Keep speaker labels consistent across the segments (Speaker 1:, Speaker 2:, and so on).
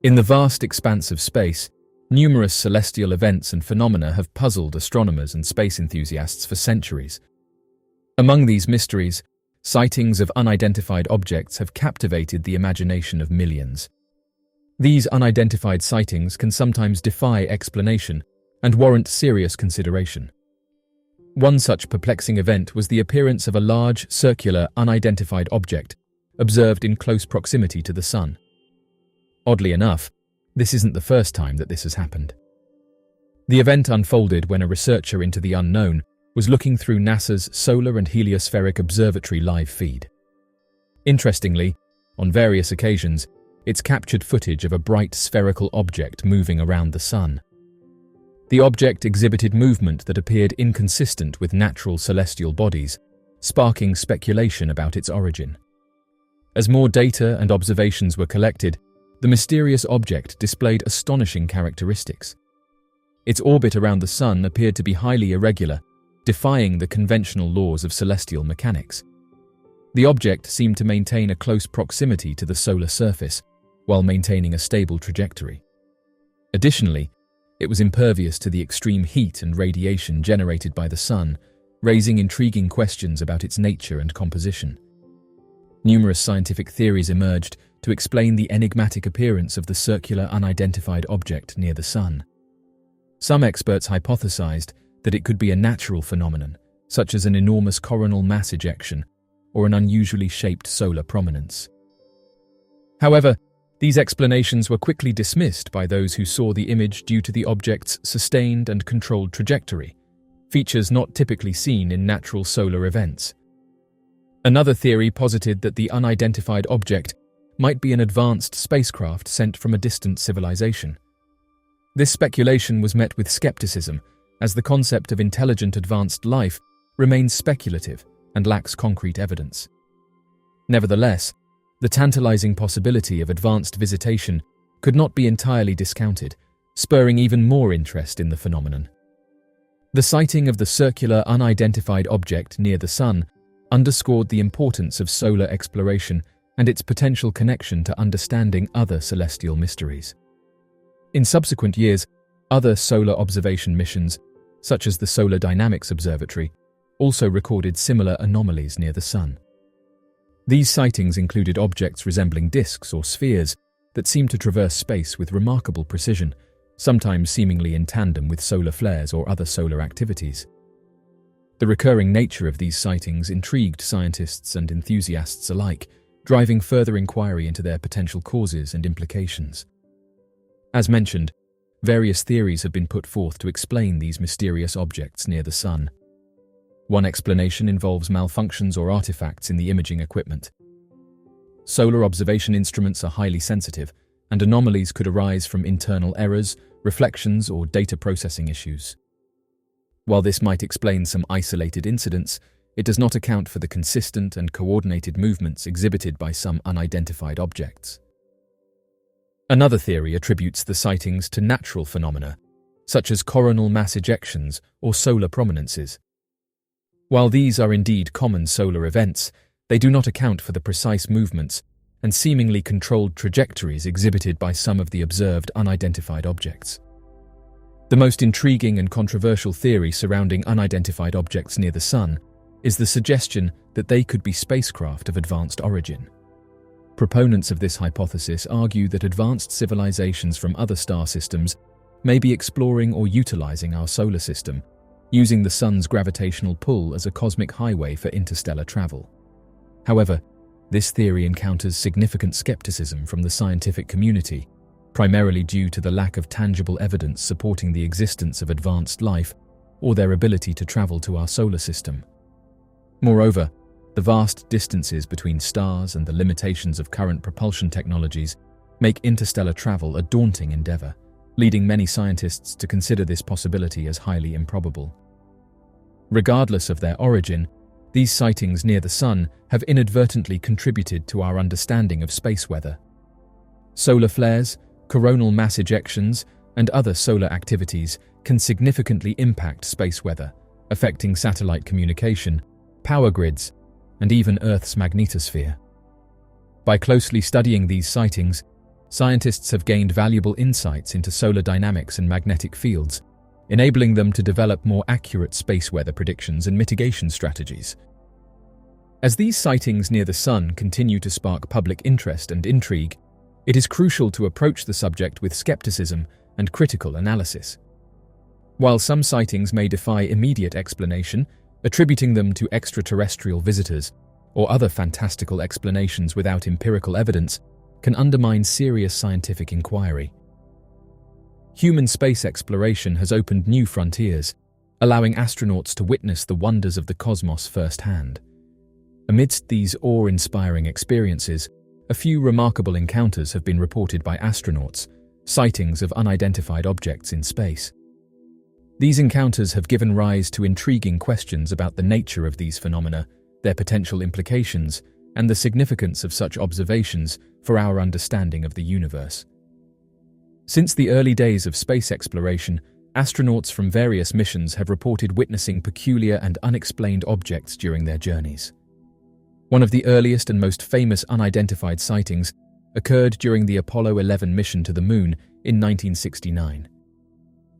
Speaker 1: In the vast expanse of space, numerous celestial events and phenomena have puzzled astronomers and space enthusiasts for centuries. Among these mysteries, sightings of unidentified objects have captivated the imagination of millions. These unidentified sightings can sometimes defy explanation and warrant serious consideration. One such perplexing event was the appearance of a large, circular, unidentified object observed in close proximity to the Sun. Oddly enough, this isn't the first time that this has happened. The event unfolded when a researcher into the unknown was looking through NASA's Solar and Heliospheric Observatory live feed. Interestingly, on various occasions, it's captured footage of a bright spherical object moving around the Sun. The object exhibited movement that appeared inconsistent with natural celestial bodies, sparking speculation about its origin. As more data and observations were collected, the mysterious object displayed astonishing characteristics. Its orbit around the Sun appeared to be highly irregular, defying the conventional laws of celestial mechanics. The object seemed to maintain a close proximity to the solar surface, while maintaining a stable trajectory. Additionally, it was impervious to the extreme heat and radiation generated by the Sun, raising intriguing questions about its nature and composition. Numerous scientific theories emerged to explain the enigmatic appearance of the circular unidentified object near the Sun. Some experts hypothesized that it could be a natural phenomenon, such as an enormous coronal mass ejection or an unusually shaped solar prominence. However, these explanations were quickly dismissed by those who saw the image due to the object's sustained and controlled trajectory, features not typically seen in natural solar events. Another theory posited that the unidentified object might be an advanced spacecraft sent from a distant civilization. This speculation was met with skepticism, as the concept of intelligent advanced life remains speculative and lacks concrete evidence. Nevertheless, the tantalizing possibility of advanced visitation could not be entirely discounted, spurring even more interest in the phenomenon. The sighting of the circular unidentified object near the Sun underscored the importance of solar exploration and its potential connection to understanding other celestial mysteries. In subsequent years, other solar observation missions, such as the Solar Dynamics Observatory, also recorded similar anomalies near the Sun. These sightings included objects resembling disks or spheres that seemed to traverse space with remarkable precision, sometimes seemingly in tandem with solar flares or other solar activities. The recurring nature of these sightings intrigued scientists and enthusiasts alike, driving further inquiry into their potential causes and implications. As mentioned, various theories have been put forth to explain these mysterious objects near the Sun. One explanation involves malfunctions or artifacts in the imaging equipment. Solar observation instruments are highly sensitive, and anomalies could arise from internal errors, reflections, or data processing issues. While this might explain some isolated incidents, it does not account for the consistent and coordinated movements exhibited by some unidentified objects. Another theory attributes the sightings to natural phenomena, such as coronal mass ejections or solar prominences. While these are indeed common solar events, they do not account for the precise movements and seemingly controlled trajectories exhibited by some of the observed unidentified objects. The most intriguing and controversial theory surrounding unidentified objects near the Sun is the suggestion that they could be spacecraft of advanced origin. Proponents of this hypothesis argue that advanced civilizations from other star systems may be exploring or utilizing our solar system, using the Sun's gravitational pull as a cosmic highway for interstellar travel. However, this theory encounters significant skepticism from the scientific community, primarily due to the lack of tangible evidence supporting the existence of advanced life or their ability to travel to our solar system. Moreover, the vast distances between stars and the limitations of current propulsion technologies make interstellar travel a daunting endeavor, leading many scientists to consider this possibility as highly improbable. Regardless of their origin, these sightings near the Sun have inadvertently contributed to our understanding of space weather. Solar flares, coronal mass ejections, and other solar activities can significantly impact space weather, affecting satellite communication, power grids, and even Earth's magnetosphere. By closely studying these sightings, scientists have gained valuable insights into solar dynamics and magnetic fields, enabling them to develop more accurate space weather predictions and mitigation strategies. As these sightings near the Sun continue to spark public interest and intrigue, it is crucial to approach the subject with skepticism and critical analysis. While some sightings may defy immediate explanation, attributing them to extraterrestrial visitors or other fantastical explanations without empirical evidence can undermine serious scientific inquiry. Human space exploration has opened new frontiers, allowing astronauts to witness the wonders of the cosmos firsthand. Amidst these awe-inspiring experiences, a few remarkable encounters have been reported by astronauts, sightings of unidentified objects in space. These encounters have given rise to intriguing questions about the nature of these phenomena, their potential implications, and the significance of such observations for our understanding of the universe. Since the early days of space exploration, astronauts from various missions have reported witnessing peculiar and unexplained objects during their journeys. One of the earliest and most famous unidentified sightings occurred during the Apollo 11 mission to the Moon in 1969.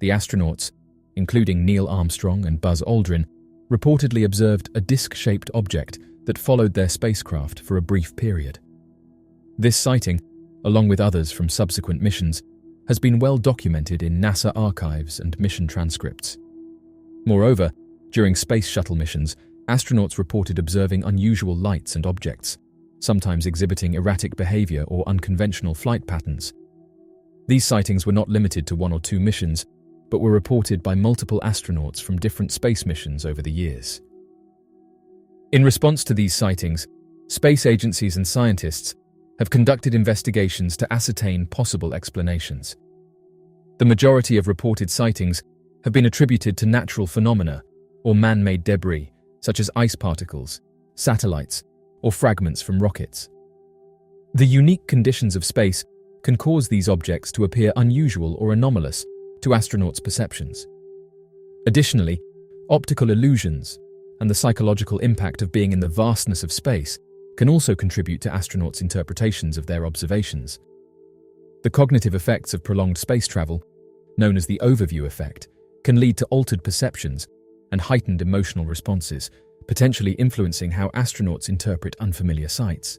Speaker 1: The astronauts, including Neil Armstrong and Buzz Aldrin, reportedly observed a disc-shaped object that followed their spacecraft for a brief period. This sighting, along with others from subsequent missions, has been well documented in NASA archives and mission transcripts. Moreover, during space shuttle missions, astronauts reported observing unusual lights and objects, sometimes exhibiting erratic behavior or unconventional flight patterns. These sightings were not limited to one or two missions, but were reported by multiple astronauts from different space missions over the years. In response to these sightings, space agencies and scientists have conducted investigations to ascertain possible explanations. The majority of reported sightings have been attributed to natural phenomena or man-made debris, such as ice particles, satellites, or fragments from rockets. The unique conditions of space can cause these objects to appear unusual or anomalous to astronauts' perceptions. Additionally, optical illusions and the psychological impact of being in the vastness of space can also contribute to astronauts' interpretations of their observations. The cognitive effects of prolonged space travel, known as the overview effect, can lead to altered perceptions and heightened emotional responses, potentially influencing how astronauts interpret unfamiliar sights.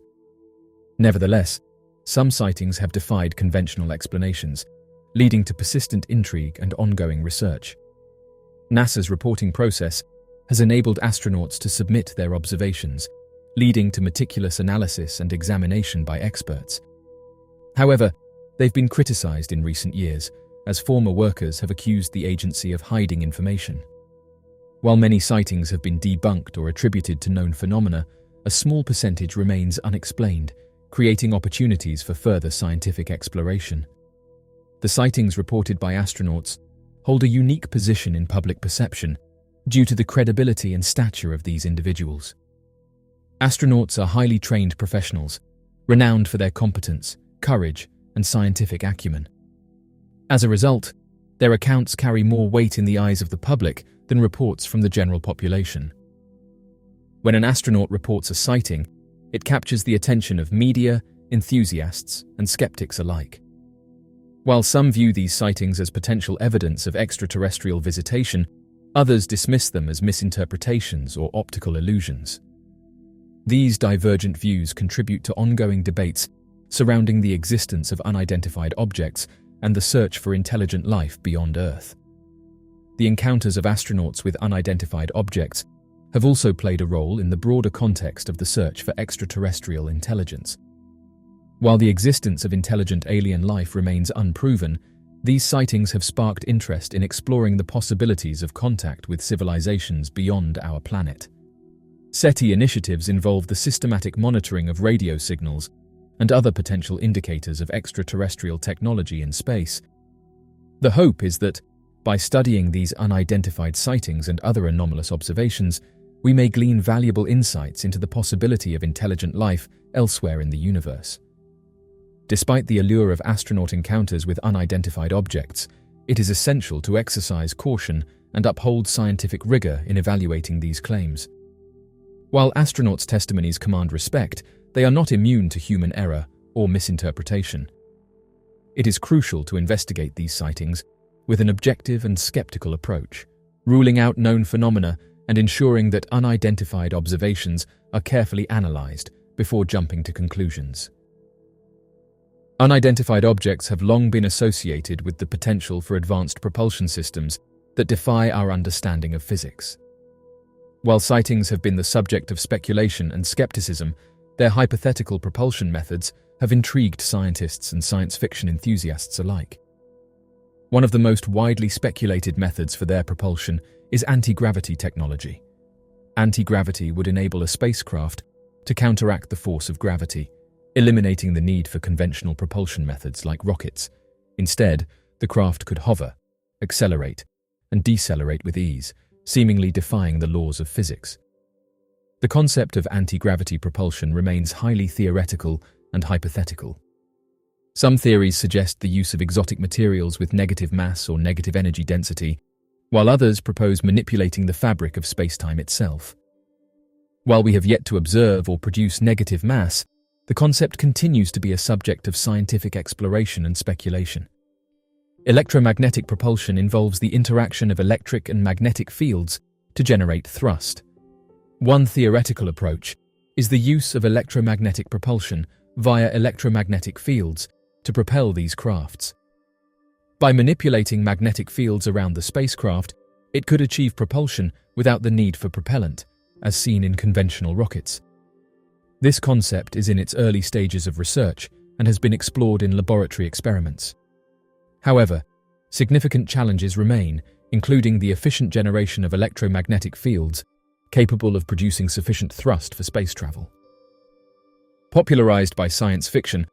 Speaker 1: Nevertheless, some sightings have defied conventional explanations, leading to persistent intrigue and ongoing research. NASA's reporting process has enabled astronauts to submit their observations, leading to meticulous analysis and examination by experts. However, they've been criticized in recent years, as former workers have accused the agency of hiding information. While many sightings have been debunked or attributed to known phenomena, a small percentage remains unexplained, creating opportunities for further scientific exploration. The sightings reported by astronauts hold a unique position in public perception due to the credibility and stature of these individuals. Astronauts are highly trained professionals, renowned for their competence, courage, and scientific acumen. As a result, their accounts carry more weight in the eyes of the public than reports from the general population. When an astronaut reports a sighting, it captures the attention of media, enthusiasts, and skeptics alike. While some view these sightings as potential evidence of extraterrestrial visitation, others dismiss them as misinterpretations or optical illusions. These divergent views contribute to ongoing debates surrounding the existence of unidentified objects and the search for intelligent life beyond Earth. The encounters of astronauts with unidentified objects have also played a role in the broader context of the search for extraterrestrial intelligence. While the existence of intelligent alien life remains unproven, these sightings have sparked interest in exploring the possibilities of contact with civilizations beyond our planet. SETI initiatives involve the systematic monitoring of radio signals and other potential indicators of extraterrestrial technology in space. The hope is that, by studying these unidentified sightings and other anomalous observations, we may glean valuable insights into the possibility of intelligent life elsewhere in the universe. Despite the allure of astronaut encounters with unidentified objects, it is essential to exercise caution and uphold scientific rigor in evaluating these claims. While astronauts' testimonies command respect, they are not immune to human error or misinterpretation. It is crucial to investigate these sightings with an objective and skeptical approach, ruling out known phenomena and ensuring that unidentified observations are carefully analyzed before jumping to conclusions. Unidentified objects have long been associated with the potential for advanced propulsion systems that defy our understanding of physics. While sightings have been the subject of speculation and skepticism, their hypothetical propulsion methods have intrigued scientists and science fiction enthusiasts alike. One of the most widely speculated methods for their propulsion is anti-gravity technology. Anti-gravity would enable a spacecraft to counteract the force of gravity, eliminating the need for conventional propulsion methods like rockets. Instead, the craft could hover, accelerate, and decelerate with ease, seemingly defying the laws of physics. The concept of anti-gravity propulsion remains highly theoretical and hypothetical. Some theories suggest the use of exotic materials with negative mass or negative energy density, while others propose manipulating the fabric of space-time itself. While we have yet to observe or produce negative mass, the concept continues to be a subject of scientific exploration and speculation. Electromagnetic propulsion involves the interaction of electric and magnetic fields to generate thrust. One theoretical approach is the use of electromagnetic propulsion via electromagnetic fields to propel these crafts. By manipulating magnetic fields around the spacecraft, it could achieve propulsion without the need for propellant, as seen in conventional rockets. This concept is in its early stages of research and has been explored in laboratory experiments. However, significant challenges remain, including the efficient generation of electromagnetic fields capable of producing sufficient thrust for space travel. Popularized by science fiction,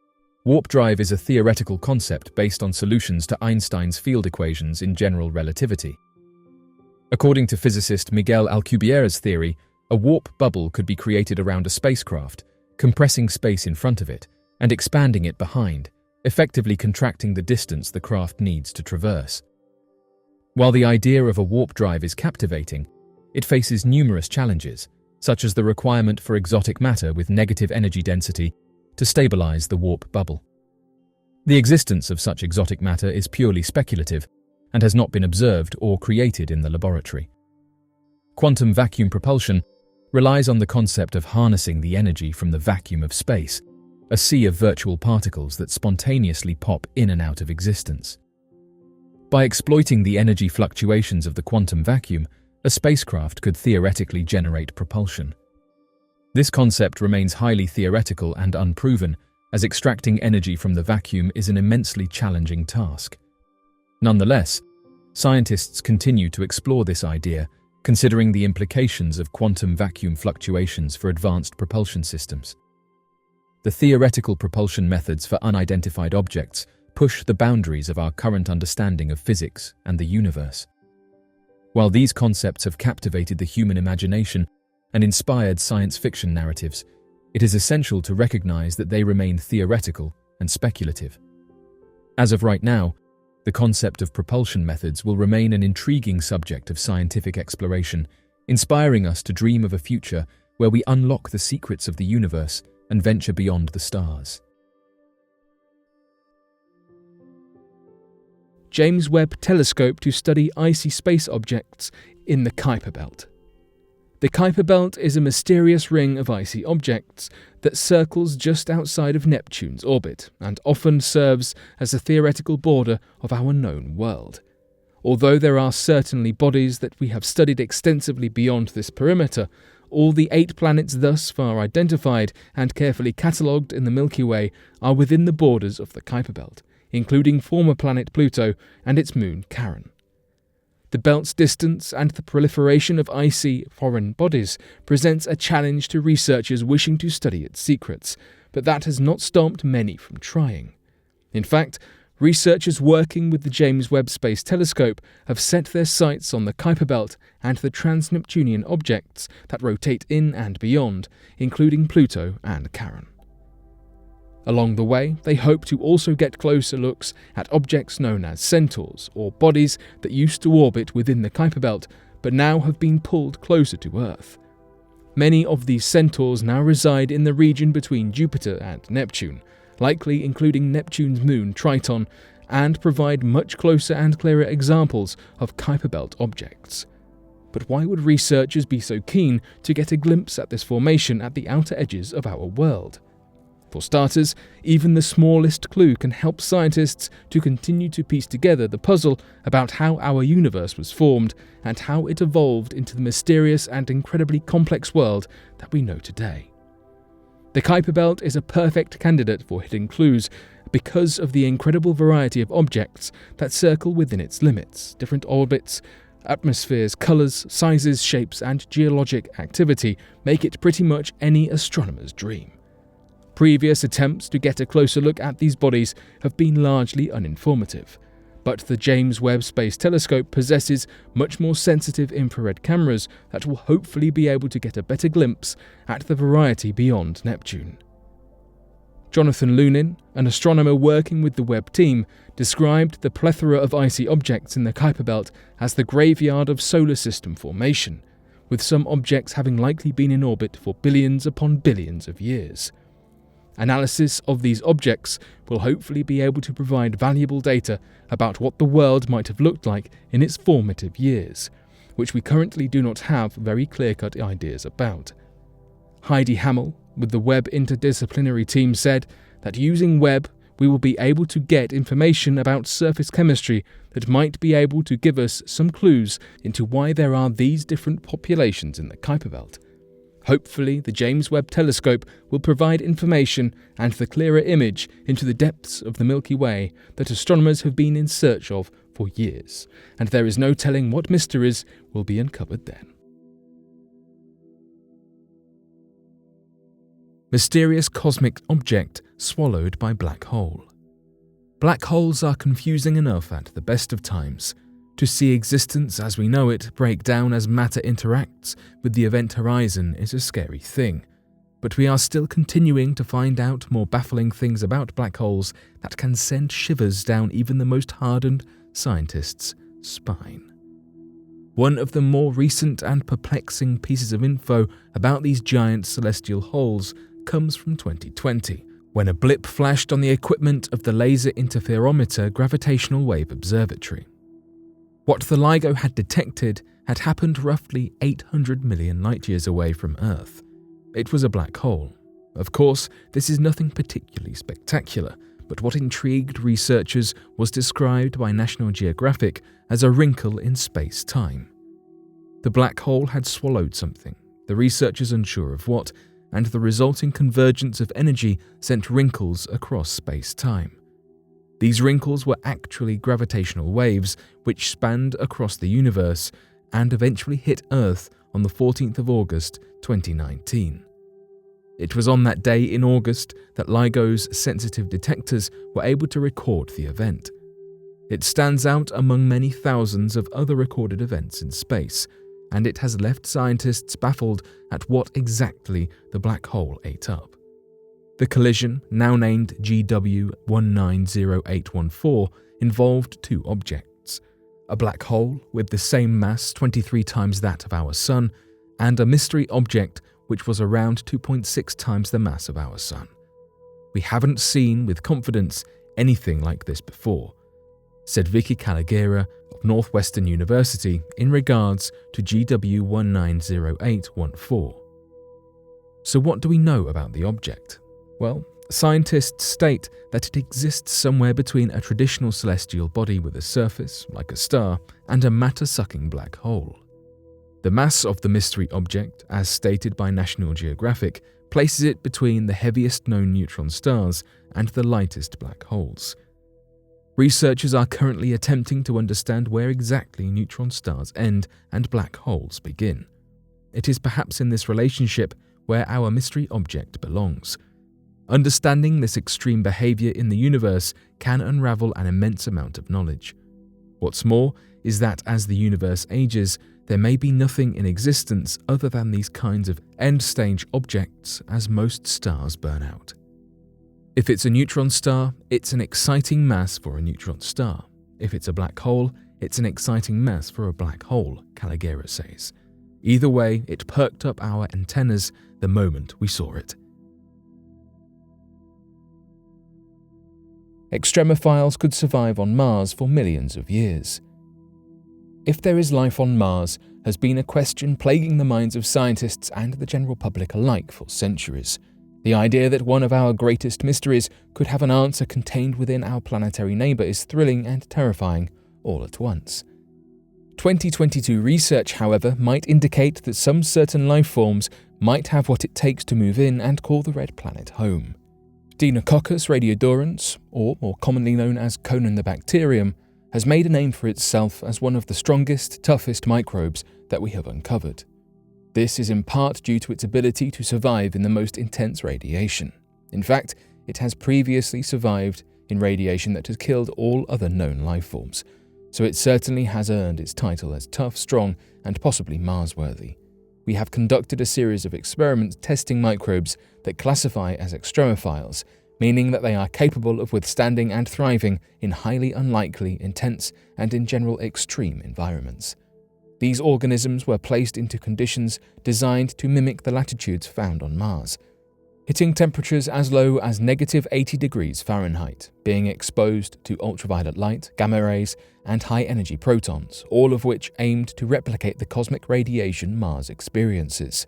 Speaker 1: warp drive is a theoretical concept based on solutions to Einstein's field equations in general relativity. According to physicist Miguel Alcubierre's theory, a warp bubble could be created around a spacecraft, compressing space in front of it and expanding it behind, effectively contracting the distance the craft needs to traverse. While the idea of a warp drive is captivating, it faces numerous challenges, such as the requirement for exotic matter with negative energy density to stabilize the warp bubble. The existence of such exotic matter is purely speculative and has not been observed or created in the laboratory. Quantum vacuum propulsion relies on the concept of harnessing the energy from the vacuum of space, a sea of virtual particles that spontaneously pop in and out of existence. By exploiting the energy fluctuations of the quantum vacuum, a spacecraft could theoretically generate propulsion. This concept remains highly theoretical and unproven, as extracting energy from the vacuum is an immensely challenging task. Nonetheless, scientists continue to explore this idea, considering the implications of quantum vacuum fluctuations for advanced propulsion systems. The theoretical propulsion methods for unidentified objects push the boundaries of our current understanding of physics and the universe. While these concepts have captivated the human imagination and inspired science fiction narratives, it is essential to recognize that they remain theoretical and speculative. As of right now, the concept of propulsion methods will remain an intriguing subject of scientific exploration, inspiring us to dream of a future where we unlock the secrets of the universe and venture beyond the stars.
Speaker 2: James Webb Telescope to study icy space objects in the Kuiper Belt. The Kuiper Belt is a mysterious ring of icy objects that circles just outside of Neptune's orbit and often serves as a theoretical border of our known world. Although there are certainly bodies that we have studied extensively beyond this perimeter, all the 8 planets thus far identified and carefully catalogued in the Milky Way are within the borders of the Kuiper Belt, including former planet Pluto and its moon Charon. The belt's distance and the proliferation of icy, foreign bodies presents a challenge to researchers wishing to study its secrets, but that has not stopped many from trying. In fact, researchers working with the James Webb Space Telescope have set their sights on the Kuiper Belt and the trans-Neptunian objects that rotate in and beyond, including Pluto and Charon. Along the way, they hope to also get closer looks at objects known as centaurs, or bodies that used to orbit within the Kuiper Belt but now have been pulled closer to Earth. Many of these centaurs now reside in the region between Jupiter and Neptune, likely including Neptune's moon Triton, and provide much closer and clearer examples of Kuiper Belt objects. But why would researchers be so keen to get a glimpse at this formation at the outer edges of our world? For starters, even the smallest clue can help scientists to continue to piece together the puzzle about how our universe was formed and how it evolved into the mysterious and incredibly complex world that we know today. The Kuiper Belt is a perfect candidate for hidden clues because of the incredible variety of objects that circle within its limits. Different orbits, atmospheres, colours, sizes, shapes, and geologic activity make it pretty much any astronomer's dream. Previous attempts to get a closer look at these bodies have been largely uninformative, but the James Webb Space Telescope possesses much more sensitive infrared cameras that will hopefully be able to get a better glimpse at the variety beyond Neptune. Jonathan Lunin, an astronomer working with the Webb team, described the plethora of icy objects in the Kuiper Belt as the graveyard of solar system formation, with some objects having likely been in orbit for billions upon billions of years. Analysis of these objects will hopefully be able to provide valuable data about what the world might have looked like in its formative years, which we currently do not have very clear-cut ideas about. Heidi Hamel, with the Webb interdisciplinary team, said that using Webb, we will be able to get information about surface chemistry that might be able to give us some clues into why there are these different populations in the Kuiper Belt. Hopefully, the James Webb Telescope will provide information and the clearer image into the depths of the Milky Way that astronomers have been in search of for years, and there is no telling what mysteries will be uncovered then. Mysterious cosmic object swallowed by black hole. Black holes are confusing enough at the best of times. To see existence as we know it break down as matter interacts with the event horizon is a scary thing, but we are still continuing to find out more baffling things about black holes that can send shivers down even the most hardened scientist's spine. One of the more recent and perplexing pieces of info about these giant celestial holes comes from 2020, when a blip flashed on the equipment of the Laser Interferometer Gravitational Wave Observatory. What the LIGO had detected had happened roughly 800 million light-years away from Earth. It was a black hole. Of course, this is nothing particularly spectacular, but what intrigued researchers was described by National Geographic as a wrinkle in space-time. The black hole had swallowed something, the researchers unsure of what, and the resulting convergence of energy sent wrinkles across space-time. These wrinkles were actually gravitational waves which spanned across the universe and eventually hit Earth on the 14th of August 2019. It was on that day in August that LIGO's sensitive detectors were able to record the event. It stands out among many thousands of other recorded events in space, and it has left scientists baffled at what exactly the black hole ate up. The collision, now named GW190814, involved two objects: a black hole with the same mass 23 times that of our Sun, and a mystery object which was around 2.6 times the mass of our Sun. We haven't seen with confidence anything like this before, said Vicky Calagera of Northwestern University in regards to GW190814. So what do we know about the object? Well, scientists state that it exists somewhere between a traditional celestial body with a surface, like a star, and a matter-sucking black hole. The mass of the mystery object, as stated by National Geographic, places it between the heaviest known neutron stars and the lightest black holes. Researchers are currently attempting to understand where exactly neutron stars end and black holes begin. It is perhaps in this relationship where our mystery object belongs. Understanding this extreme behavior in the universe can unravel an immense amount of knowledge. What's more is that as the universe ages, there may be nothing in existence other than these kinds of end-stage objects as most stars burn out. If it's a neutron star, it's an exciting mass for a neutron star. If it's a black hole, it's an exciting mass for a black hole, Calagera says. Either way, it perked up our antennas the moment we saw it. Extremeophiles could survive on Mars for millions of years. If there is life on Mars has been a question plaguing the minds of scientists and the general public alike for centuries. The idea that one of our greatest mysteries could have an answer contained within our planetary neighbour is thrilling and terrifying all at once. 2022 research, however, might indicate that some certain life forms might have what it takes to move in and call the red planet home. Deinococcus radiodurans, or more commonly known as Conan the bacterium, has made a name for itself as one of the strongest, toughest microbes that we have uncovered. This is in part due to its ability to survive in the most intense radiation. In fact, it has previously survived in radiation that has killed all other known life forms, so it certainly has earned its title as tough, strong, and possibly Mars-worthy. We have conducted a series of experiments testing microbes that classify as extremophiles, meaning that they are capable of withstanding and thriving in highly unlikely, intense, and in general extreme environments. These organisms were placed into conditions designed to mimic the latitudes found on Mars, hitting temperatures as low as -80 degrees Fahrenheit, being exposed to ultraviolet light, gamma rays, and high-energy protons, all of which aimed to replicate the cosmic radiation Mars experiences.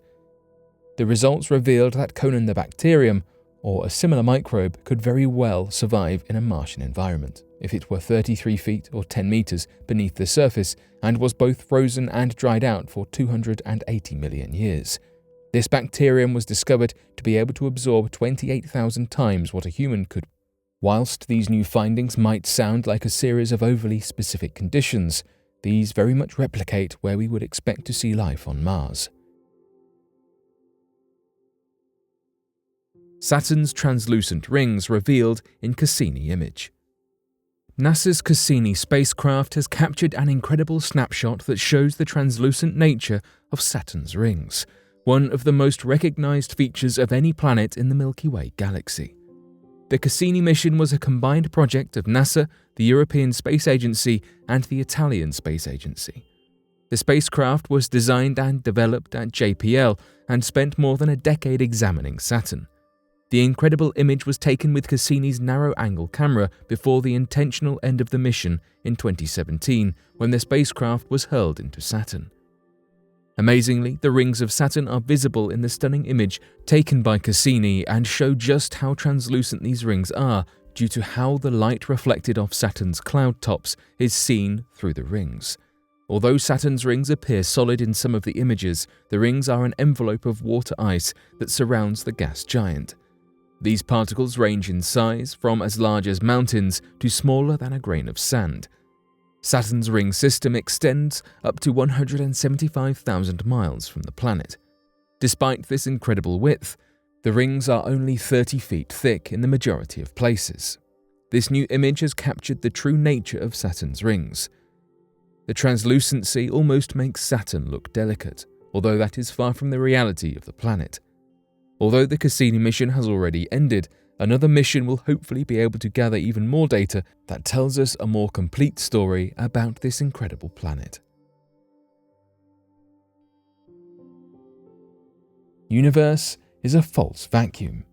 Speaker 2: The results revealed that Conan the bacterium, or a similar microbe, could very well survive in a Martian environment, if it were 33 feet or 10 meters beneath the surface and was both frozen and dried out for 280 million years. This bacterium was discovered to be able to absorb 28,000 times what a human could. Whilst these new findings might sound like a series of overly specific conditions, these very much replicate where we would expect to see life on Mars. Saturn's translucent rings revealed in Cassini image. NASA's Cassini spacecraft has captured an incredible snapshot that shows the translucent nature of Saturn's rings, one of the most recognized features of any planet in the Milky Way galaxy. The Cassini mission was a combined project of NASA, the European Space Agency, and the Italian Space Agency. The spacecraft was designed and developed at JPL and spent more than a decade examining Saturn. The incredible image was taken with Cassini's narrow-angle camera before the intentional end of the mission in 2017, when the spacecraft was hurled into Saturn. Amazingly, the rings of Saturn are visible in the stunning image taken by Cassini and show just how translucent these rings are due to how the light reflected off Saturn's cloud tops is seen through the rings. Although Saturn's rings appear solid in some of the images, the rings are an envelope of water ice that surrounds the gas giant. These particles range in size from as large as mountains to smaller than a grain of sand. Saturn's ring system extends up to 175,000 miles from the planet. Despite this incredible width, the rings are only 30 feet thick in the majority of places. This new image has captured the true nature of Saturn's rings. The translucency almost makes Saturn look delicate, although that is far from the reality of the planet. Although the Cassini mission has already ended, another mission will hopefully be able to gather even more data that tells us a more complete story about this incredible planet. Universe is a false vacuum.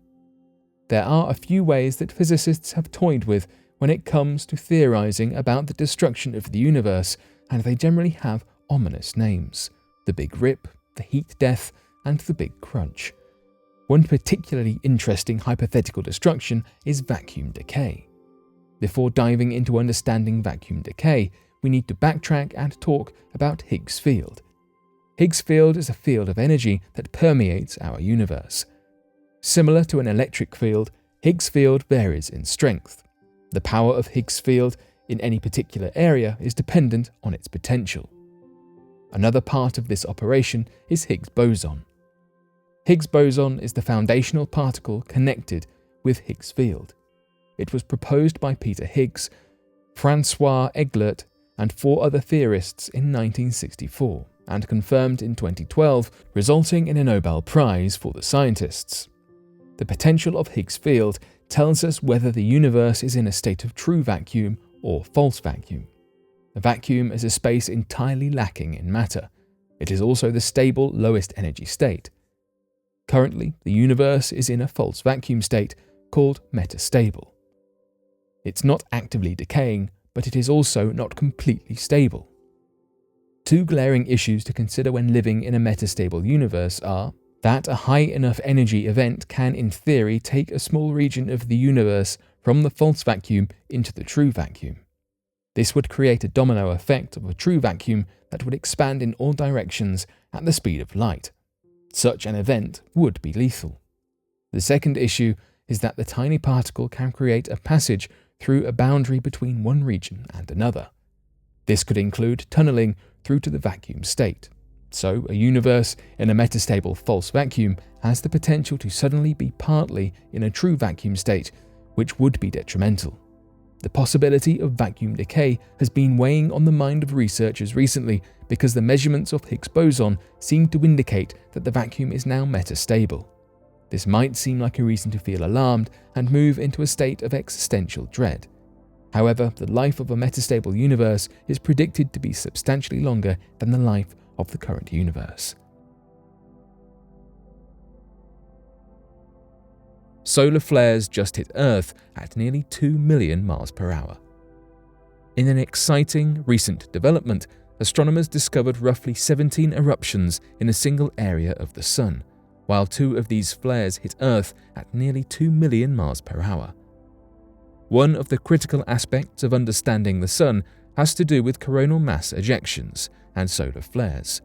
Speaker 2: There are a few ways that physicists have toyed with when it comes to theorizing about the destruction of the universe, and they generally have ominous names: the Big Rip, the Heat Death, and the Big Crunch. One particularly interesting hypothetical destruction is vacuum decay. Before diving into understanding vacuum decay, we need to backtrack and talk about Higgs field. Higgs field is a field of energy that permeates our universe. Similar to an electric field, Higgs field varies in strength. The power of Higgs field in any particular area is dependent on its potential. Another part of this operation is Higgs boson. Higgs boson is the foundational particle connected with Higgs field. It was proposed by Peter Higgs, Francois Eglert, and 4 other theorists in 1964, and confirmed in 2012, resulting in a Nobel Prize for the scientists. The potential of Higgs field tells us whether the universe is in a state of true vacuum or false vacuum. A vacuum is a space entirely lacking in matter. It is also the stable, lowest energy state. Currently, the universe is in a false vacuum state called metastable. It's not actively decaying, but it is also not completely stable. Two glaring issues to consider when living in a metastable universe are that a high enough energy event can, in theory, take a small region of the universe from the false vacuum into the true vacuum. This would create a domino effect of a true vacuum that would expand in all directions at the speed of light. Such an event would be lethal. The second issue is that the tiny particle can create a passage through a boundary between one region and another. This could include tunneling through to the vacuum state. So, a universe in a metastable false vacuum has the potential to suddenly be partly in a true vacuum state, which would be detrimental. The possibility of vacuum decay has been weighing on the mind of researchers recently because the measurements of Higgs boson seem to indicate that the vacuum is now metastable. This might seem like a reason to feel alarmed and move into a state of existential dread. However, the life of a metastable universe is predicted to be substantially longer than the life of the current universe. Solar flares just hit Earth at nearly 2 million miles per hour. In an exciting recent development, astronomers discovered roughly 17 eruptions in a single area of the Sun, while 2 of these flares hit Earth at nearly 2 million miles per hour. One of the critical aspects of understanding the Sun has to do with coronal mass ejections and solar flares.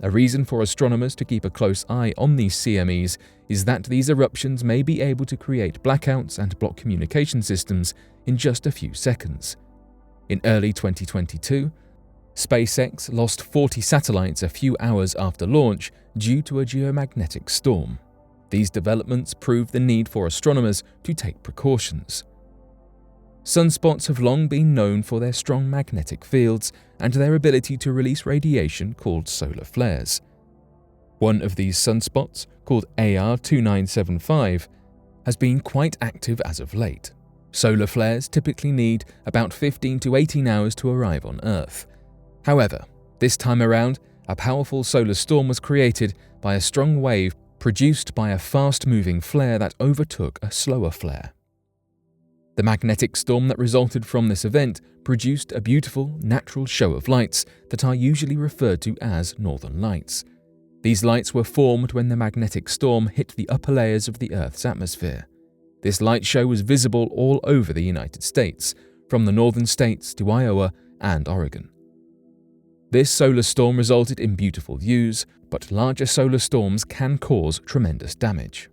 Speaker 2: A reason for astronomers to keep a close eye on these CMEs is that these eruptions may be able to create blackouts and block communication systems in just a few seconds. In early 2022, SpaceX lost 40 satellites a few hours after launch due to a geomagnetic storm. These developments prove the need for astronomers to take precautions. Sunspots have long been known for their strong magnetic fields and their ability to release radiation called solar flares. One of these sunspots, called AR2975, has been quite active as of late. Solar flares typically need about 15 to 18 hours to arrive on Earth. However, this time around, a powerful solar storm was created by a strong wave produced by a fast-moving flare that overtook a slower flare. The magnetic storm that resulted from this event produced a beautiful, natural show of lights that are usually referred to as northern lights. These lights were formed when the magnetic storm hit the upper layers of the Earth's atmosphere. This light show was visible all over the United States, from the northern states to Iowa and Oregon. This solar storm resulted in beautiful views, but larger solar storms can cause tremendous damage.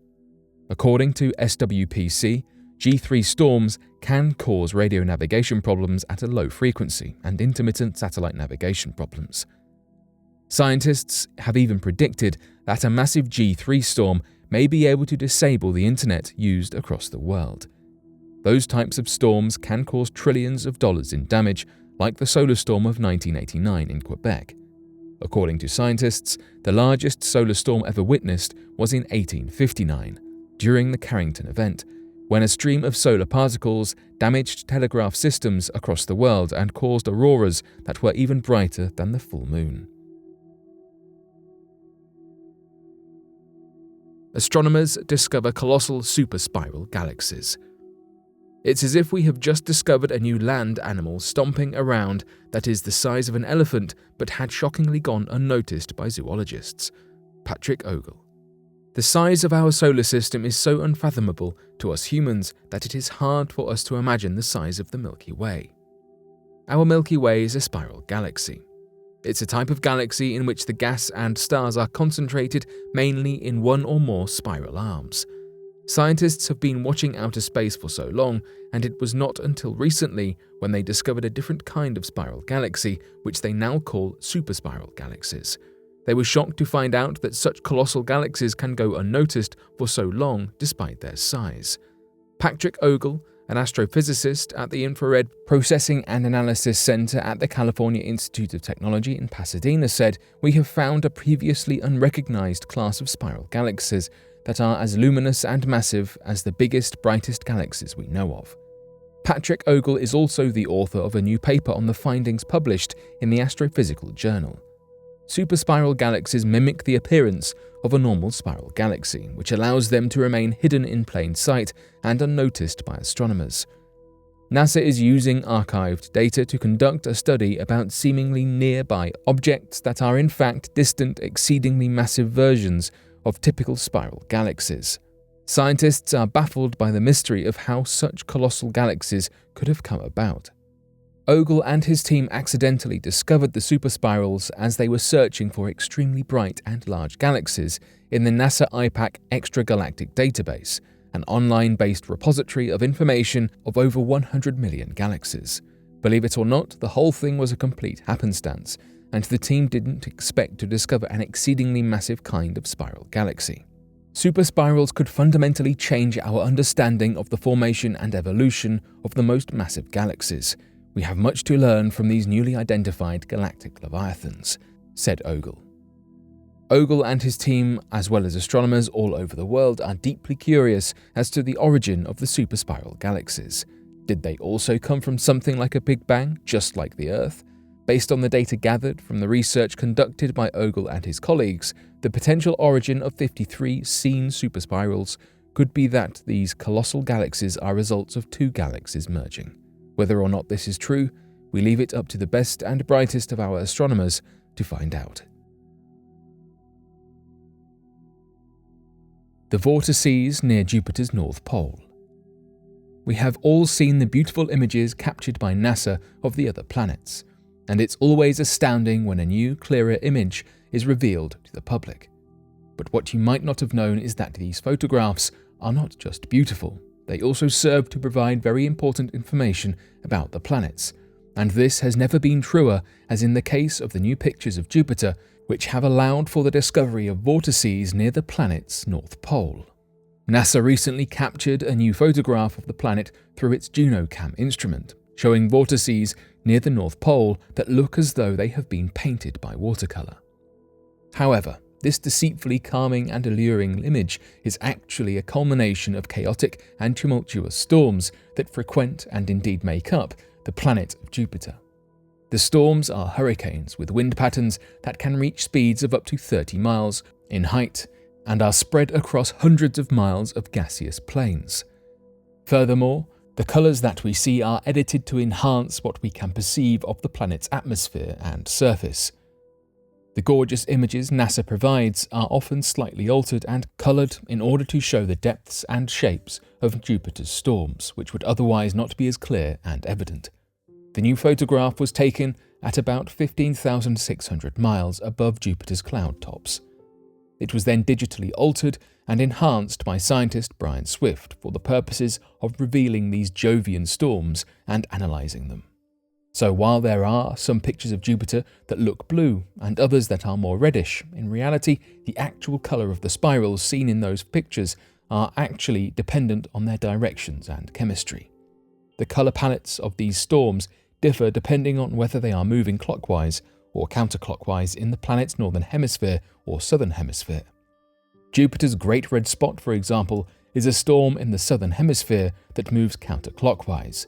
Speaker 2: According to SWPC, G3 storms can cause radio navigation problems at a low frequency and intermittent satellite navigation problems. Scientists have even predicted that a massive G3 storm may be able to disable the internet used across the world. Those types of storms can cause trillions of dollars in damage, like the solar storm of 1989 in Quebec. According to scientists, the largest solar storm ever witnessed was in 1859, during the Carrington event, when a stream of solar particles damaged telegraph systems across the world and caused auroras that were even brighter than the full moon. Astronomers discover colossal superspiral galaxies. It's as if we have just discovered a new land animal stomping around that is the size of an elephant but had shockingly gone unnoticed by zoologists. Patrick Ogle. The size of our solar system is so unfathomable to us humans that it is hard for us to imagine the size of the Milky Way. Our Milky Way is a spiral galaxy. It's a type of galaxy in which the gas and stars are concentrated mainly in one or more spiral arms. Scientists have been watching outer space for so long, and it was not until recently when they discovered a different kind of spiral galaxy, which they now call superspiral galaxies. They were shocked to find out that such colossal galaxies can go unnoticed for so long despite their size. Patrick Ogle, an astrophysicist at the Infrared Processing and Analysis Center at the California Institute of Technology in Pasadena, said, "We have found a previously unrecognized class of spiral galaxies that are as luminous and massive as the biggest, brightest galaxies we know of." Patrick Ogle is also the author of a new paper on the findings published in the Astrophysical Journal. Superspiral galaxies mimic the appearance of a normal spiral galaxy, which allows them to remain hidden in plain sight and unnoticed by astronomers. NASA is using archived data to conduct a study about seemingly nearby objects that are in fact distant, exceedingly massive versions of typical spiral galaxies. Scientists are baffled by the mystery of how such colossal galaxies could have come about. Ogle and his team accidentally discovered the superspirals as they were searching for extremely bright and large galaxies in the NASA IPAC Extragalactic Database, an online-based repository of information of over 100 million galaxies. Believe it or not, the whole thing was a complete happenstance, and the team didn't expect to discover an exceedingly massive kind of spiral galaxy. Superspirals could fundamentally change our understanding of the formation and evolution of the most massive galaxies. We have much to learn from these newly identified galactic leviathans, said Ogle. Ogle and his team, as well as astronomers all over the world, are deeply curious as to the origin of the superspiral galaxies. Did they also come from something like a Big Bang, just like the Earth? Based on the data gathered from the research conducted by Ogle and his colleagues, the potential origin of 53 seen superspirals could be that these colossal galaxies are results of two galaxies merging. Whether or not this is true, we leave it up to the best and brightest of our astronomers to find out. The vortices near Jupiter's North Pole. We have all seen the beautiful images captured by NASA of the other planets, and it's always astounding when a new, clearer image is revealed to the public. But what you might not have known is that these photographs are not just beautiful, they also serve to provide very important information about the planets, and this has never been truer as in the case of the new pictures of Jupiter, which have allowed for the discovery of vortices near the planet's North Pole. NASA recently captured a new photograph of the planet through its JunoCam instrument, showing vortices near the North Pole that look as though they have been painted by watercolor. However, this deceitfully calming and alluring image is actually a culmination of chaotic and tumultuous storms that frequent and indeed make up the planet of Jupiter. The storms are hurricanes with wind patterns that can reach speeds of up to 30 miles in height and are spread across hundreds of miles of gaseous plains. Furthermore, the colors that we see are edited to enhance what we can perceive of the planet's atmosphere and surface. The gorgeous images NASA provides are often slightly altered and colored in order to show the depths and shapes of Jupiter's storms, which would otherwise not be as clear and evident. The new photograph was taken at about 15,600 miles above Jupiter's cloud tops. It was then digitally altered and enhanced by scientist Brian Swift for the purposes of revealing these Jovian storms and analyzing them. So while there are some pictures of Jupiter that look blue and others that are more reddish, in reality, the actual color of the spirals seen in those pictures are actually dependent on their directions and chemistry. The color palettes of these storms differ depending on whether they are moving clockwise or counterclockwise in the planet's northern hemisphere or southern hemisphere. Jupiter's Great Red Spot, for example, is a storm in the southern hemisphere that moves counterclockwise.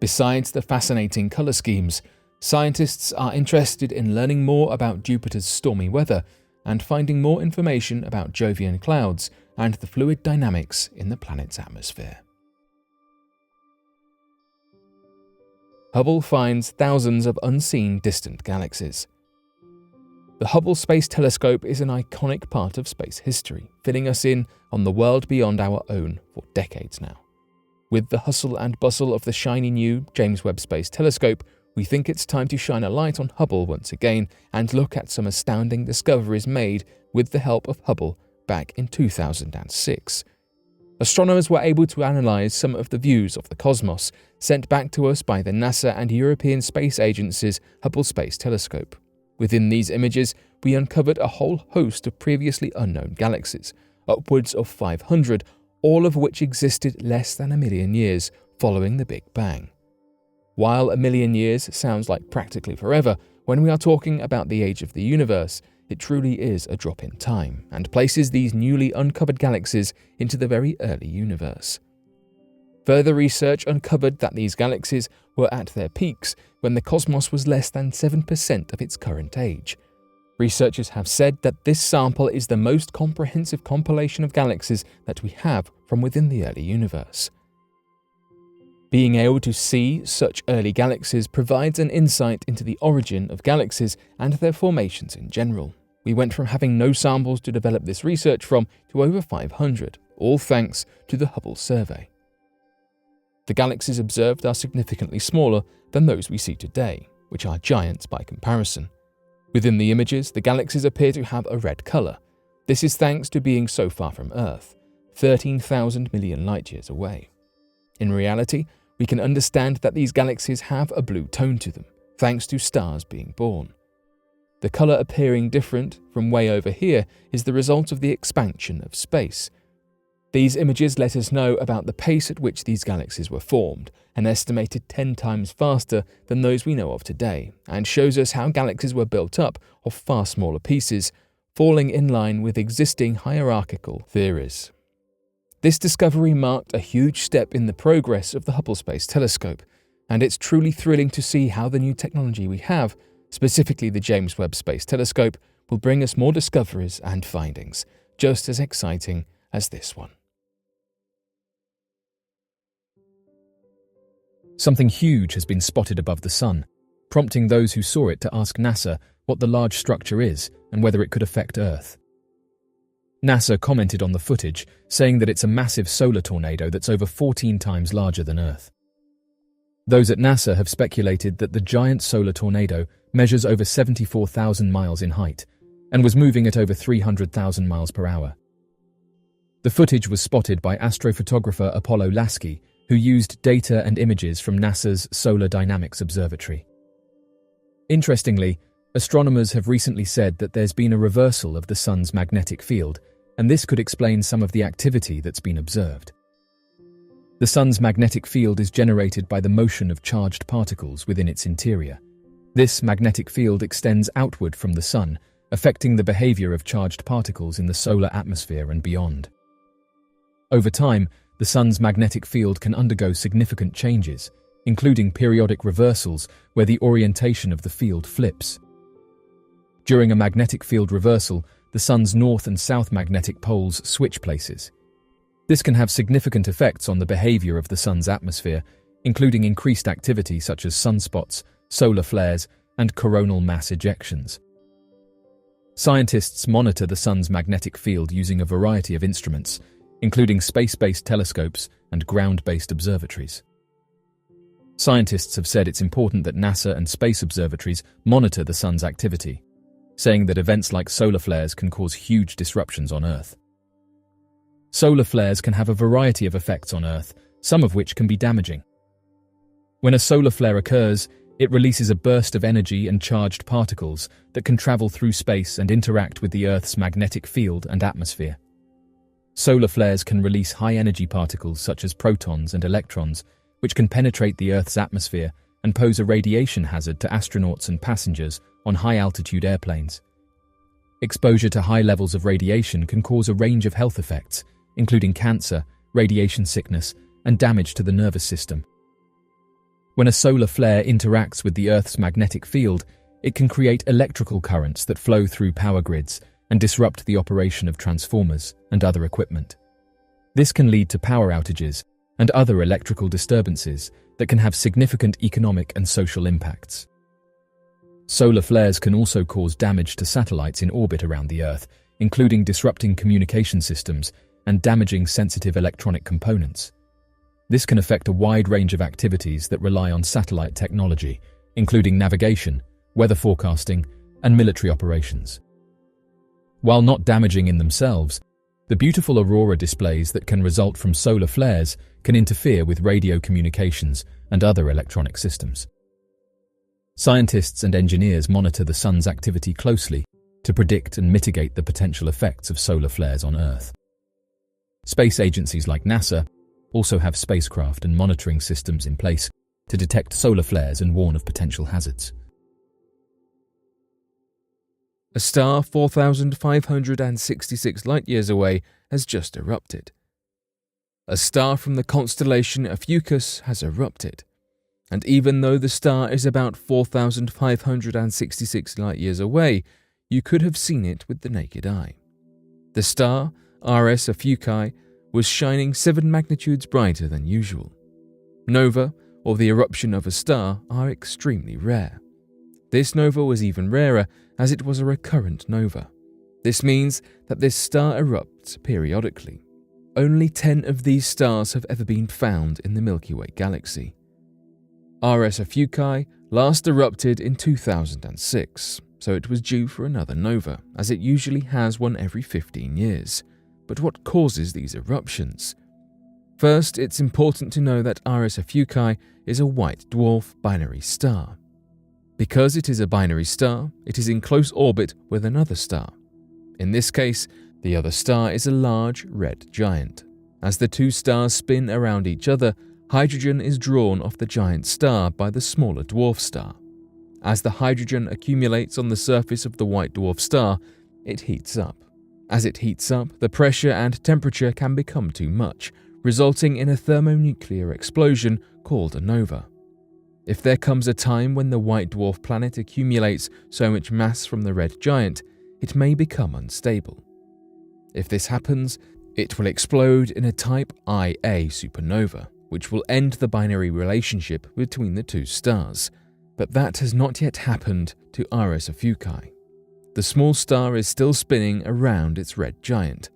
Speaker 2: Besides the fascinating color schemes, scientists are interested in learning more about Jupiter's stormy weather and finding more information about Jovian clouds and the fluid dynamics in the planet's atmosphere. Hubble finds thousands of unseen distant galaxies. The Hubble Space Telescope is an iconic part of space history, filling us in on the world beyond our own for decades now. With the hustle and bustle of the shiny new James Webb Space Telescope, we think it's time to shine a light on Hubble once again and look at some astounding discoveries made with the help of Hubble back in 2006. Astronomers were able to analyze some of the views of the cosmos sent back to us by the NASA and European Space Agency's Hubble Space Telescope. Within these images, we uncovered a whole host of previously unknown galaxies, upwards of 500, all of which existed less than 1 million years following the Big Bang. While 1 million years sounds like practically forever, when we are talking about the age of the universe, it truly is a drop in time and places these newly uncovered galaxies into the very early universe. Further research uncovered that these galaxies were at their peaks when the cosmos was less than 7% of its current age. Researchers have said that this sample is the most comprehensive compilation of galaxies that we have from within the early universe. Being able to see such early galaxies provides an insight into the origin of galaxies and their formations in general. We went from having no samples to develop this research from to over 500, all thanks to the Hubble survey. The galaxies observed are significantly smaller than those we see today, which are giants by comparison. Within the images, the galaxies appear to have a red color. This is thanks to being so far from Earth, 13,000 million light-years away. In reality, we can understand that these galaxies have a blue tone to them, thanks to stars being born. The color appearing different from way over here is the result of the expansion of space. These images let us know about the pace at which these galaxies were formed, an estimated 10 times faster than those we know of today, and shows us how galaxies were built up of far smaller pieces, falling in line with existing hierarchical theories. This discovery marked a huge step in the progress of the Hubble Space Telescope, and it's truly thrilling to see how the new technology we have, specifically the James Webb Space Telescope, will bring us more discoveries and findings, just as exciting as this one.
Speaker 1: Something huge has been spotted above the Sun, prompting those who saw it to ask NASA what the large structure is and whether it could affect Earth. NASA commented on the footage, saying that it's a massive solar tornado that's over 14 times larger than Earth. Those at NASA have speculated that the giant solar tornado measures over 74,000 miles in height and was moving at over 300,000 miles per hour. The footage was spotted by astrophotographer Apollo Lasky, who used data and images from NASA's Solar Dynamics Observatory. Interestingly, astronomers have recently said that there's been a reversal of the Sun's magnetic field, and this could explain some of the activity that's been observed. The Sun's magnetic field is generated by the motion of charged particles within its interior. This magnetic field extends outward from the Sun, affecting the behavior of charged particles in the solar atmosphere and beyond. Over time, the Sun's magnetic field can undergo significant changes, including periodic reversals where the orientation of the field flips. During a magnetic field reversal, the Sun's north and south magnetic poles switch places. This can have significant effects on the behavior of the Sun's atmosphere, including increased activity such as sunspots, solar flares, and coronal mass ejections. Scientists monitor the Sun's magnetic field using a variety of instruments, including space-based telescopes and ground-based observatories. Scientists have said it's important that NASA and space observatories monitor the Sun's activity, saying that events like solar flares can cause huge disruptions on Earth. Solar flares can have a variety of effects on Earth, some of which can be damaging. When a solar flare occurs, it releases a burst of energy and charged particles that can travel through space and interact with the Earth's magnetic field and atmosphere. Solar flares can release high-energy particles such as protons and electrons, which can penetrate the Earth's atmosphere and pose a radiation hazard to astronauts and passengers on high-altitude airplanes. Exposure to high levels of radiation can cause a range of health effects, including cancer, radiation sickness, and damage to the nervous system. When a solar flare interacts with the Earth's magnetic field, it can create electrical currents that flow through power grids and disrupt the operation of transformers and other equipment. This can lead to power outages and other electrical disturbances that can have significant economic and social impacts. Solar flares can also cause damage to satellites in orbit around the Earth, including disrupting communication systems and damaging sensitive electronic components. This can affect a wide range of activities that rely on satellite technology, including navigation, weather forecasting, and military operations. While not damaging in themselves, the beautiful aurora displays that can result from solar flares can interfere with radio communications and other electronic systems. Scientists and engineers monitor the Sun's activity closely to predict and mitigate the potential effects of solar flares on Earth. Space agencies like NASA also have spacecraft and monitoring systems in place to detect solar flares and warn of potential hazards.
Speaker 2: A star 4,566 light-years away has just erupted. A star from the constellation Ophiuchus has erupted, and even though the star is about 4,566 light-years away, you could have seen it with the naked eye. The star, RS Ophiuchi, was shining 7 magnitudes brighter than usual. Nova, or the eruption of a star, are extremely rare. This nova was even rarer as it was a recurrent nova. This means that this star erupts periodically. Only 10 of these stars have ever been found in the Milky Way galaxy. RS Ophiuchi last erupted in 2006, so it was due for another nova, as it usually has one every 15 years. But what causes these eruptions? First, it's important to know that RS Ophiuchi is a white dwarf binary star. Because it is a binary star, it is in close orbit with another star. In this case, the other star is a large red giant. As the two stars spin around each other, hydrogen is drawn off the giant star by the smaller dwarf star. As the hydrogen accumulates on the surface of the white dwarf star, it heats up. As it heats up, the pressure and temperature can become too much, resulting in a thermonuclear explosion called a nova. If there comes a time when the white dwarf planet accumulates so much mass from the red giant, it may become unstable. If this happens, it will explode in a type Ia supernova, which will end the binary relationship between the two stars. But that has not yet happened to RS Ophiuchi. The small star is still spinning around its red giant.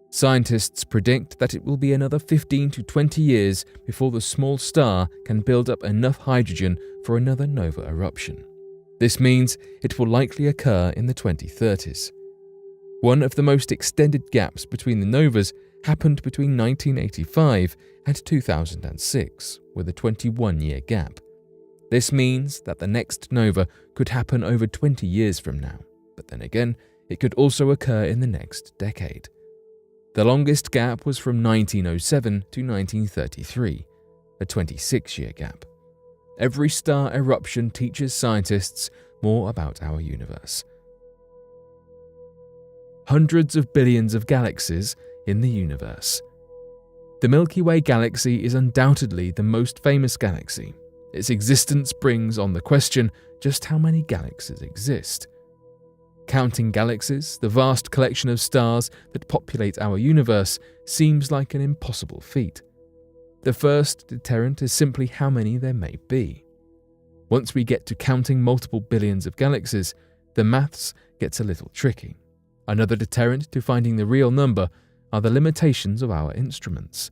Speaker 2: Scientists predict that it will be another 15 to 20 years before the small star can build up enough hydrogen for another nova eruption. This means it will likely occur in the 2030s. One of the most extended gaps between the novas happened between 1985 and 2006, with a 21-year gap. This means that the next nova could happen over 20 years from now, but then again, it could also occur in the next decade. The longest gap was from 1907 to 1933, a 26-year gap. Every star eruption teaches scientists more about our universe. Hundreds of billions of galaxies in the universe. The Milky Way galaxy is undoubtedly the most famous galaxy. Its existence brings on the question just how many galaxies exist. Counting galaxies, the vast collection of stars that populate our universe, seems like an impossible feat. The first deterrent is simply how many there may be. Once we get to counting multiple billions of galaxies, the maths gets a little tricky. Another deterrent to finding the real number are the limitations of our instruments.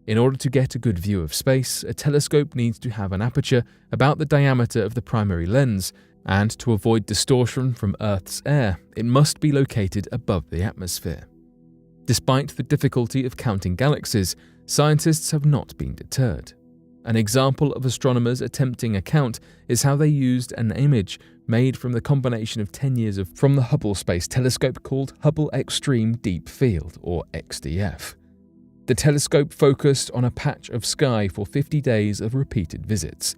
Speaker 2: In order to get a good view of space, a telescope needs to have an aperture about the diameter of the primary lens, and to avoid distortion from Earth's air, it must be located above the atmosphere. Despite the difficulty of counting galaxies, scientists have not been deterred. An example of astronomers attempting a count is how they used an image made from the combination of 10 years from the Hubble Space Telescope called Hubble Extreme Deep Field, or XDF. The telescope focused on a patch of sky for 50 days of repeated visits.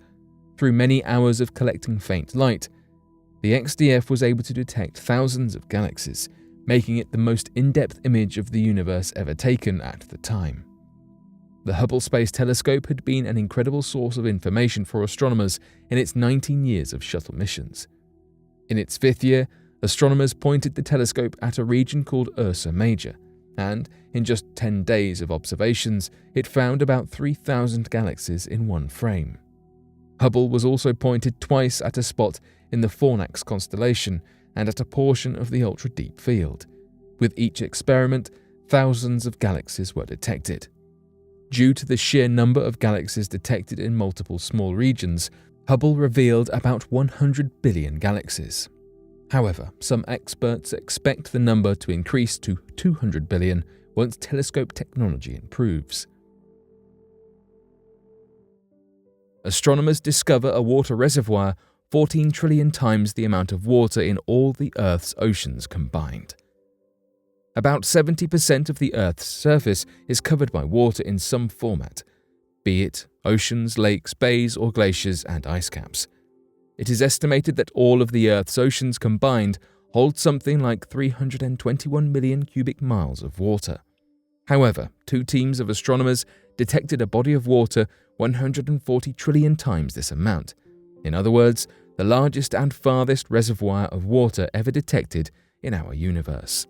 Speaker 2: Through many hours of collecting faint light, the XDF was able to detect thousands of galaxies, making it the most in-depth image of the universe ever taken at the time. The Hubble Space Telescope had been an incredible source of information for astronomers in its 19 years of shuttle missions. In its 5th year, astronomers pointed the telescope at a region called Ursa Major, and in just 10 days of observations, it found about 3,000 galaxies in one frame. Hubble was also pointed twice at a spot in the Fornax constellation and at a portion of the ultra-deep field. With each experiment, thousands of galaxies were detected. Due to the sheer number of galaxies detected in multiple small regions, Hubble revealed about 100 billion galaxies. However, some experts expect the number to increase to 200 billion once telescope technology improves. Astronomers discover a water reservoir 14 trillion times the amount of water in all the Earth's oceans combined. About 70% of the Earth's surface is covered by water in some format, be it oceans, lakes, bays, or glaciers and ice caps. It is estimated that all of the Earth's oceans combined hold something like 321 million cubic miles of water. However, 2 teams of astronomers detected a body of water 140 trillion times this amount. In other words, the largest and farthest reservoir of water ever detected in our universe.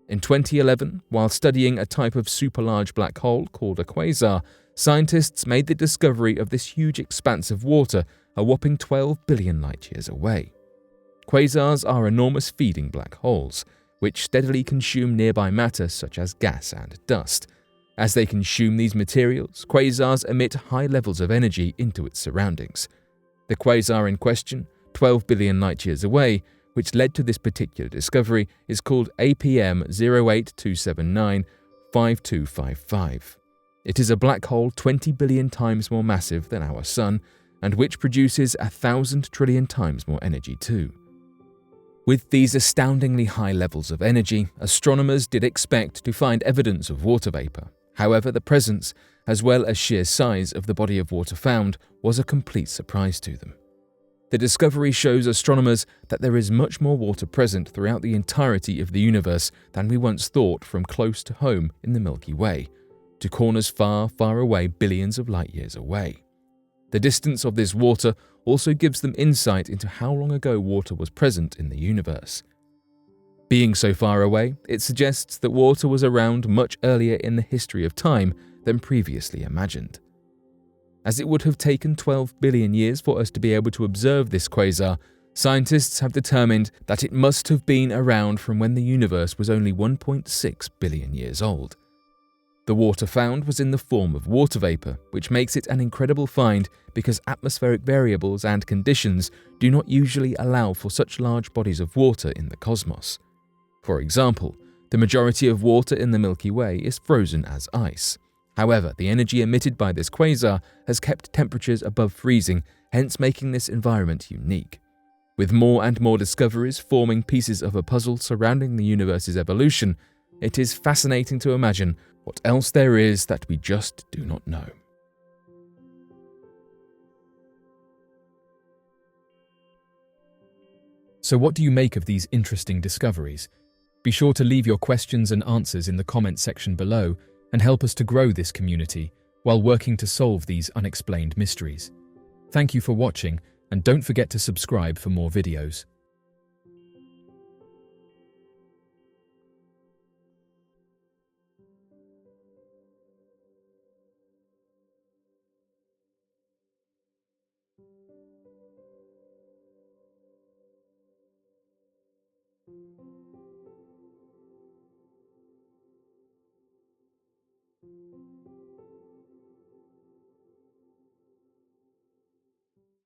Speaker 2: In 2011, while studying a type of superlarge black hole called a quasar, scientists made the discovery of this huge expanse of water a whopping 12 billion light-years away. Quasars are enormous feeding black holes, which steadily consume nearby matter such as gas and dust. As they consume these materials, quasars emit high levels of energy into its surroundings. The quasar in question, 12 billion light-years away, which led to this particular discovery, is called APM 082795255. It is a black hole 20 billion times more massive than our Sun, and which produces 1,000 trillion times more energy too. With these astoundingly high levels of energy, astronomers did expect to find evidence of water vapor. However, the presence, as well as sheer size of the body of water found, was a complete surprise to them. The discovery shows astronomers that there is much more water present throughout the entirety of the universe than we once thought, from close to home in the Milky Way to corners far, far away, billions of light-years away. The distance of this water also gives them insight into how long ago water was present in the universe. Being so far away, it suggests that water was around much earlier in the history of time than previously imagined. As it would have taken 12 billion years for us to be able to observe this quasar, scientists have determined that it must have been around from when the universe was only 1.6 billion years old. The water found was in the form of water vapor, which makes it an incredible find because atmospheric variables and conditions do not usually allow for such large bodies of water in the cosmos. For example, the majority of water in the Milky Way is frozen as ice. However, the energy emitted by this quasar has kept temperatures above freezing, hence making this environment unique. With more and more discoveries forming pieces of a puzzle surrounding the universe's evolution, it is fascinating to imagine what else there is that we just do not know.
Speaker 1: So what do you make of these interesting discoveries? Be sure to leave your questions and answers in the comment section below and help us to grow this community while working to solve these unexplained mysteries. Thank you for watching, and don't forget to subscribe for more videos.